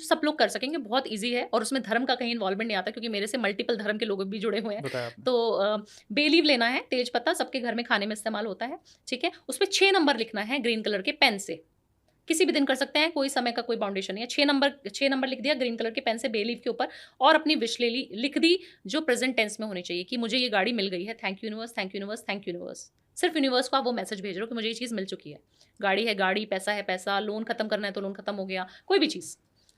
सब लोग कर सकेंगे, बहुत ईजी है और उसमें धर्म का कहीं इन्वॉल्वमेंट नहीं आता, क्योंकि मेरे से मल्टीपल धर्म के लोग भी जुड़े हुए हैं। बताया आपने। तो बे लीव लेना है, तेज पत्ता सबके घर में खाने में इस्तेमाल होता है, ठीक है। उस पर 6 नंबर लिखना है ग्रीन कलर के पेन से, किसी भी दिन कर सकते हैं, कोई समय का कोई बाउंडेशन नहीं है। 6 नंबर लिख दिया ग्रीन कलर के पेन से बे लीव के ऊपर, और अपनी विश ले ली, लिख दी जो प्रेजेंट टेंस में होनी चाहिए कि मुझे ये गाड़ी मिल गई है, thank you universe, thank you universe, thank you universe. सिर्फ यूनिवर्स को आप वो मैसेज भेज रहे हो कि मुझे ये चीज़ मिल चुकी है, गाड़ी है गाड़ी, पैसा है पैसा, लोन खत्म करना है तो लोन खत्म हो गया, कोई भी चीज़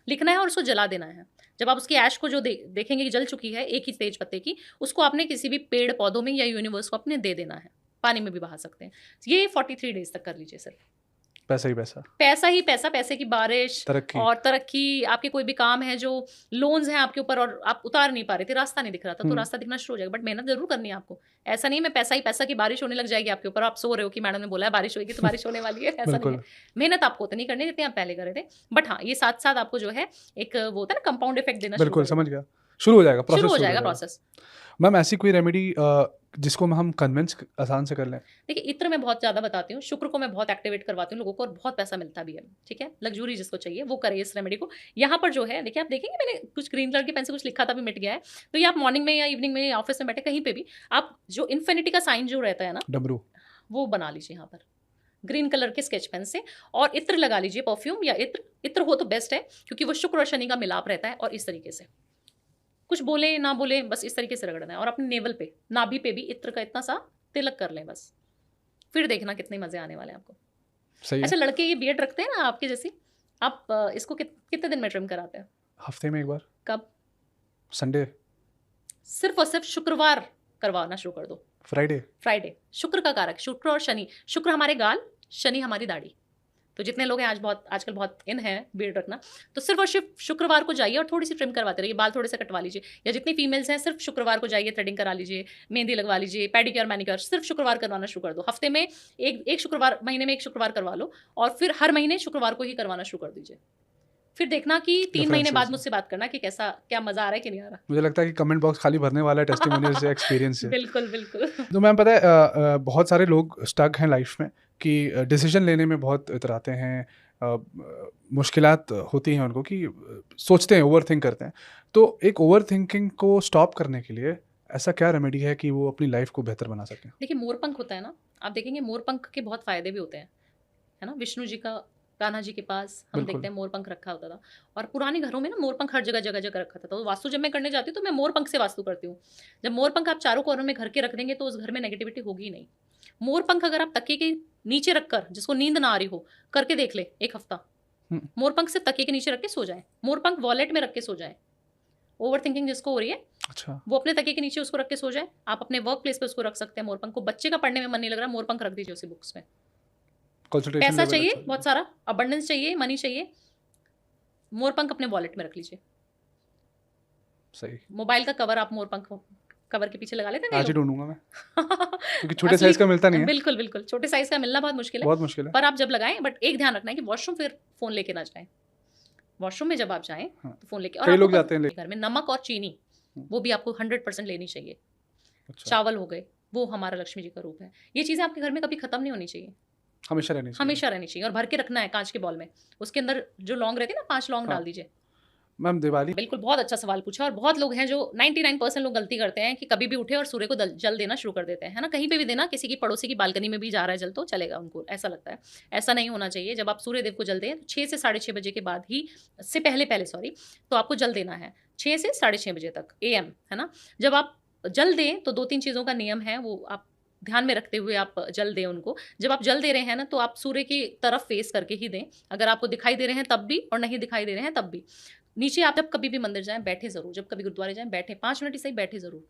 लिखना है और उसको जला देना है। जब आप उसकी ऐश को जो देखेंगे कि जल चुकी है एक ही तेज पत्ते की, उसको आपने किसी भी पेड़ पौधों में या यूनिवर्स को अपने दे देना है, पानी में भी बहा सकते हैं। ये 43 डेज तक कर लीजिए सिर्फ। पैसा ही पैसा, पैसा ही पैसा, पैसे की बारिश तरक्की। और तरक्की, आपके कोई भी काम है जो लोन्स हैं आपके ऊपर और आप उतार नहीं पा रहे थे, रास्ता नहीं दिख रहा था, तो रास्ता दिखना शुरू हो जाएगा। बट मेहनत जरूर करनी है आपको, ऐसा नहीं मैं पैसा ही पैसा की बारिश होने लग जाएगी आपके ऊपर, आप सो रहे हो कि मैडम ने बोला है बारिश होगी तो बारिश होने वाली है, ऐसा नहीं है। मेहनत आपको उतनी करनी जितनी आप पहले कर रहे थे, बट हाँ ये साथ साथ आपको जो है एक वो होता है ना कंपाउंड इफेक्ट देना बिल्कुल समझ गया, शुरू हो जाएगा प्रोसेस, शुरू हो जाएगा प्रोसेस। मैम ऐसी कोई रेमेडी जिसको हम कन्विंस आसान से कर लें? देखिए इत्र मैं बहुत ज़्यादा बताती हूँ, शुक्र को मैं बहुत एक्टिवेट करवाती हूँ लोगों को और बहुत पैसा मिलता भी है, ठीक है। लग्जरी जिसको चाहिए वो करे इस रेमेडी को। यहाँ पर जो है देखिए, आप देखेंगे मैंने कुछ ग्रीन कलर के पेन से कुछ लिखा था, भी मिट गया है। तो ये आप मॉर्निंग में या इवनिंग में या ऑफिस में बैठे कहीं पे भी, आप जो इन्फिनिटी का साइन जो रहता है ना, डमरू, वो बना लीजिए यहाँ पर ग्रीन कलर के स्केच पेन से, और इत्र लगा लीजिए, परफ्यूम या इत्र, इत्र हो तो बेस्ट है क्योंकि वो शुक्र और शनि का मिलाप रहता है। और इस तरीके से कुछ बोले ना बोले, बस इस तरीके से रगड़ना है और अपने नेवल पे, नाभि पे भी इत्र का इतना सा तिलक कर लें बस, फिर देखना कितने मजे आने वाले हैं आपको। सही है। अच्छा लड़के ये बियर्ड रखते हैं ना आपके जैसी, आप इसको कितने दिन में ट्रिम कराते हैं? हफ्ते में एक बार। कब? संडे। सिर्फ और सिर्फ शुक्रवार करवाना शुरू कर दो। फ्राइडे। फ्राइडे, शुक्र का कारक, शुक्र और शनि, शुक्र हमारे गाल, शनि हमारी दाढ़ी। तो जितने लोग हैं आजकल बहुत इन है बियर्ड रखना, तो सिर्फ और सिर्फ शुक्रवार को जाइए और थोड़ी सी ट्रिम करवाते रहिए, बाल थोड़े से कटवा लीजिए। या जितनी फीमेल्स हैं सिर्फ शुक्रवार को जाइए, थ्रेडिंग करा लीजिए, मेहंदी लगवा लीजिए, पेडिक्योर मैनिक्योर सिर्फ शुक्रवार करवाना शुरू कर दो। हफ्ते में एक शुक्रवार, महीने में एक शुक्रवार करवा लो, और फिर हर महीने शुक्रवार को ही करवाना शुरू कर दीजिए। फिर देखना कि 3 महीने बाद मुझसे बात करना कि कैसा, क्या मजा आ रहा है कि नहीं आ रहा। मुझे लगता है कि कमेंट बॉक्स खाली भरने वाला है टेस्टिमोनियल से, एक्सपीरियंस से। बिल्कुल बिल्कुल। तो मैम पता है बहुत सारे लोग स्टक हैं लाइफ में कि डिसीजन लेने में बहुत इतराते हैं, मुश्किलात होती हैं उनको कि सोचते हैं, ओवर थिंक करते हैं। तो एक ओवर थिंकिंग को स्टॉप करने के लिए ऐसा क्या रेमेडी है कि वो अपनी लाइफ को बेहतर बना सकें? देखिए मोरपंख होता है ना, आप देखेंगे मोरपंख के बहुत फायदे भी होते हैं, है ना। विष्णु जी का, कान्हा जी के पास हम देखते हैं मोरपंख रखा होता था, और पुराने घरों में ना मोरपंख हर जगह जगह जगह रखा था। तो वास्तु जब मैं करने जाती हूँ तो मैं मोरपंख से वास्तु करती हूँ। जब मोरपंख आप चारों कॉर्नर में घर के रख देंगे तो उस घर में नेगेटिविटी होगी ही नहीं। मोरपंख अगर आप तकिए के नीचे रखकर, जिसको नींद ना आ रही हो, करके देख ले एक हफ्ता, मोरपंख सिर्फ तकिए के नीचे रख के सो जाए, मोरपंख वॉलेट में रख के सो जाए। ओवर थिंकिंग जिसको हो रही है, अच्छा, वो अपने तकिए के नीचे उसको रख के सो जाए। आप अपने वर्क प्लेस पे उसको रख सकते हैं मोरपंख को। बच्चे का पढ़ने में मन नहीं लग रहा, मोरपंख रख दीजिए उसी बुक्स में। पैसा चाहिए बहुत सारा, अबंडेंस चाहिए, मनी चाहिए, मोरपंख अपने वॉलेट में रख लीजिए। सही। मोबाइल का कवर आप मोरपंख कवर के पीछे लगा लेते हैं, आज ही ढूंढूंगा मैं क्योंकि छोटे साइज का मिलता नहीं है। बिल्कुल बिल्कुल, छोटे साइज का मिलना बहुत मुश्किल है, बहुत मुश्किल है। पर आप जब लगाएं, बट एक ध्यान रखना है कि वॉशरूम फिर फोन लेके ना जाएं। वॉशरूम में जब आप जाएं तो फोन लेके, और कई लोग जाते हैं घर में नमक और चीनी वो भी आपको 100% लेनी चाहिए। चावल हो गए, वो हमारा लक्ष्मी जी का रूप है। ये चीजें आपके घर में कभी खत्म नहीं होनी चाहिए, हमेशा रहनी चाहिए और भर के रखना है कांच के बॉल में। उसके अंदर जो लौंग रहती है ना, 5 लौंग डाल दीजिए। मैम दिवाली, बिल्कुल बहुत अच्छा सवाल पूछा। और बहुत लोग हैं जो 99% लोग गलती करते हैं कि कभी भी उठे और सूर्य को जल देना शुरू कर देते हैं, है ना। कहीं पे भी देना, किसी की पड़ोसी की बालकनी में भी जा रहा है जल तो चलेगा, उनको ऐसा लगता है। ऐसा नहीं होना चाहिए। जब आप सूर्य देव को जल दें तो 6 से 6:30 बजे के बाद ही, से पहले सॉरी, तो आपको जल देना है 6 से 6:30 बजे तक AM, है ना। जब आप जल दें तो 2-3 चीज़ों का नियम है, वो आप ध्यान में रखते हुए आप जल दें उनको। जब आप जल दे रहे हैं ना, तो आप सूर्य की तरफ फेस करके ही दें। अगर आपको दिखाई दे रहे हैं तब भी, और नहीं दिखाई दे रहे हैं तब भी। नीचे आप जब कभी भी मंदिर जाएं बैठे जरूर, जब कभी गुरुद्वारे जाएं बैठे, 5 मिनट ही सही बैठे जरूर।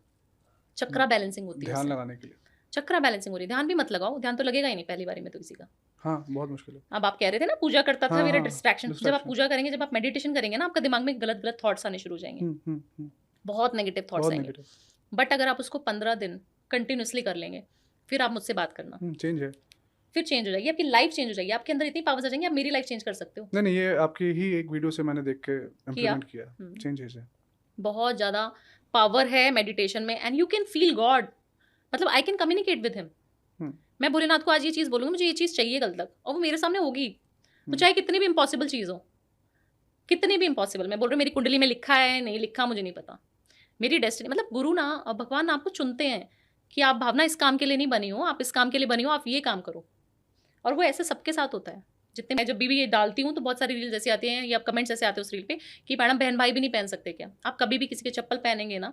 चक्रा बैलेंसिंग होती है, ध्यान लगाने के लिए। चक्रा बैलेंसिंग हो रही है, ध्यान भी मत लगाओ, ध्यान तो लगेगा ही नहीं पहली बारी में तो किसी का। हाँ बहुत मुश्किल है। अब आप कह रहे थे ना पूजा करता था, मेरा डिस्ट्रैक्शन। जब आप distraction। पूजा करेंगे, जब आप मेडिटेशन करेंगे ना, आपका दिमाग में गलत गलत थॉट्स आने शुरू हो जाएंगे, बहुत नेगेटिव थॉट्स आएंगे। बट अगर आप उसको 15 दिन कंटिन्यूसली कर लेंगे, फिर आप मुझसे बात करना, चेंज है, फिर चेंज हो जाएगी आपकी लाइफ, चेंज हो जाएगी। आपके अंदर इतनी पावर्स आ जाएंगी, आप मेरी लाइफ चेंज कर सकते हो। नहीं ये आपकी ही एक वीडियो से मैंने देख के इम्प्लीमेंट किया, चेंजेस है। बहुत ज़्यादा पावर है मेडिटेशन में, and you can feel God. मतलब I can communicate with him. मैं भोलेनाथ को आज ये चीज़ बोलूँगी, मुझे ये चीज़ चाहिए कल तक, और वो मेरे सामने होगी, तो चाहे कितनी भी इम्पॉसिबल चीज़ हो। कितनी भी इम्पॉसिबल, मैं बोल रही हूँ मेरी कुंडली में लिखा है नहीं लिखा मुझे नहीं पता, मेरी डेस्टिनी, मतलब गुरु ना और भगवान आपको चुनते हैं कि आप भावना इस काम के लिए नहीं बनी हो, आप इस काम के लिए बनी हो, आप ये काम करो। और वो ऐसे सबके साथ होता है। जितने मैं जब भी ये डालती हूँ तो बहुत सारी रील्स ऐसी आती हैं या कमेंट्स ऐसे आते हैं उस रील पे कि मैडम बहन भाई भी नहीं पहन सकते क्या? आप कभी भी किसी के चप्पल पहनेंगे ना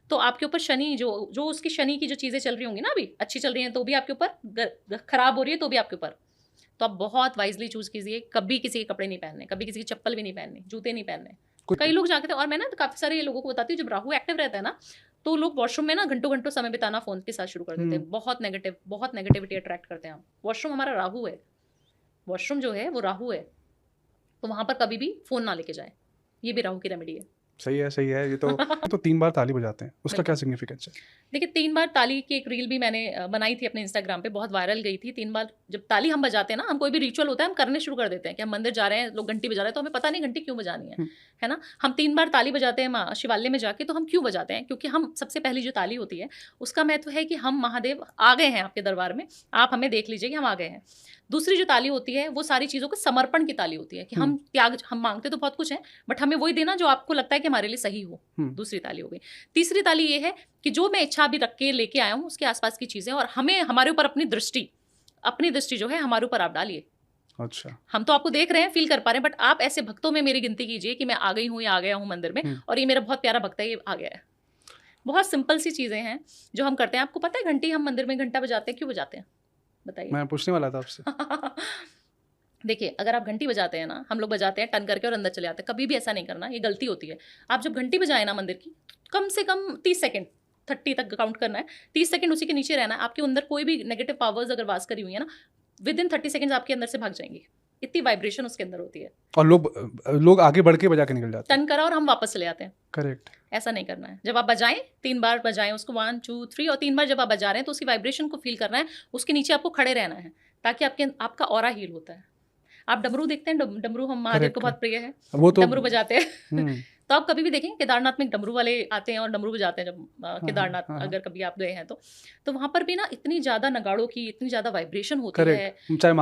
तो आपके ऊपर शनि जो जो उसकी शनि की जो चीज़ें चल रही होंगी ना, अभी अच्छी चल रही हैं तो भी आपके ऊपर, खराब हो रही है तो भी आपके ऊपर। तो आप बहुत वाइजली चूज कीजिए, कभी किसी के कपड़े नहीं पहनने, कभी किसी की चप्पल भी नहीं पहनने, जूते नहीं पहनने। कई लोग जाके थे, और मैं ना काफी सारे लोगों को बताती हूँ जब राहु एक्टिव रहता है ना तो लोग वॉशरूम में ना घंटों घंटों समय बिताना फोन के साथ शुरू कर देते हैं। बहुत नेगेटिविटी अट्रैक्ट करते हैं हम। वॉशरूम हमारा राहु है, वॉशरूम जो है वो राहु है, तो वहां पर कभी भी फोन ना लेके जाए, ये भी राहु की रेमेडी है। सही है ये तो 3 बार ताली बजाते हैं, उसका क्या सिग्निफिकेंस है? देखिए 3 बार ताली की एक रील भी मैंने बनाई थी अपने इंस्टाग्राम पे, बहुत वायरल गई थी। 3 बार जब ताली हम बजाते हैं ना, हम कोई भी रिचुअल होता है हम करने शुरू कर देते हैं कि हम मंदिर जा रहे हैं, लोग घंटी बजा रहे हैं तो हमें पता नहीं घंटी क्यों बजानी है ना। हम 3 बार ताली बजाते हैं शिवालय में जाके, तो हम क्यों बजाते हैं? क्योंकि हम सबसे पहली जो ताली होती है उसका महत्व है कि हम महादेव आ गए हैं आपके दरबार में, आप हमें देख लीजिए कि हम आ गए हैं। दूसरी जो ताली होती है वो सारी चीज़ों को समर्पण की ताली होती है कि हम त्याग, हम मांगते तो बहुत कुछ है बट हमें वही देना जो आपको लगता है कि हमारे लिए सही हो। दूसरी ताली हो गई। तीसरी ताली ये है कि जो मैं इच्छा भी रख के लेके आया हूँ उसके आसपास की चीज़ें, और हमें हमारे ऊपर अपनी दृष्टि जो है हमारे ऊपर आप डालिए। अच्छा, हम तो आपको देख रहे हैं, फील कर पा रहे हैं, बट आप ऐसे भक्तों में मेरी गिनती कीजिए कि मैं आ गई हूँ या आ गया हूँ मंदिर में और ये मेरा बहुत प्यारा भक्त है, ये आ गया है। बहुत सिंपल सी चीज़ें हैं जो हम करते हैं। आपको पता है घंटी हम मंदिर में घंटा बजाते हैं, क्यों बजाते हैं बताइए? मैं पूछने वाला था आपसे। देखिए अगर आप घंटी बजाते हैं ना, हम लोग बजाते हैं टन करके और अंदर चले जाते हैं, कभी भी ऐसा नहीं करना, ये गलती होती है। आप जब घंटी बजाए ना मंदिर की, कम से कम 30 सेकंड 30 तक काउंट करना है, 30 सेकंड उसी के नीचे रहना है। आपके अंदर कोई भी नेगेटिव पावर्स अगर वास करी हुई है ना, विद इन 30 सेकंड आपके अंदर से भाग जाएंगी, इतनी वाइब्रेशन उसके अंदर होती है। और लोग आगे बढ़ के बजा के निकल जाते हैं। टन करा और हम वापस चले जाते हैं। करेक्ट। ऐसा नहीं करना है। जब आप बजाएं 3 बार बजाएं उसको, 1 2 3, और 3 बार जब आप बजा रहे हैं तो उसकी वाइब्रेशन को फील करना है, उसके नीचे आपको खड़े रहना है ताकि आपका ऑरा हील होता है। आप डमरू देखते हैं, डमरू हम महादेव को बहुत प्रिय है, वो तो डमरू बजाते हैं। तो आप कभी भी देखें केदारनाथ में डमरू वाले आते हैं और डमरू बजाते हैं। जब केदारनाथ अगर कभी आप गए हैं तो वहां पर भी ना इतनी ज्यादा नगाड़ों की इतनी ज्यादा वाइब्रेशन होती है। चाहे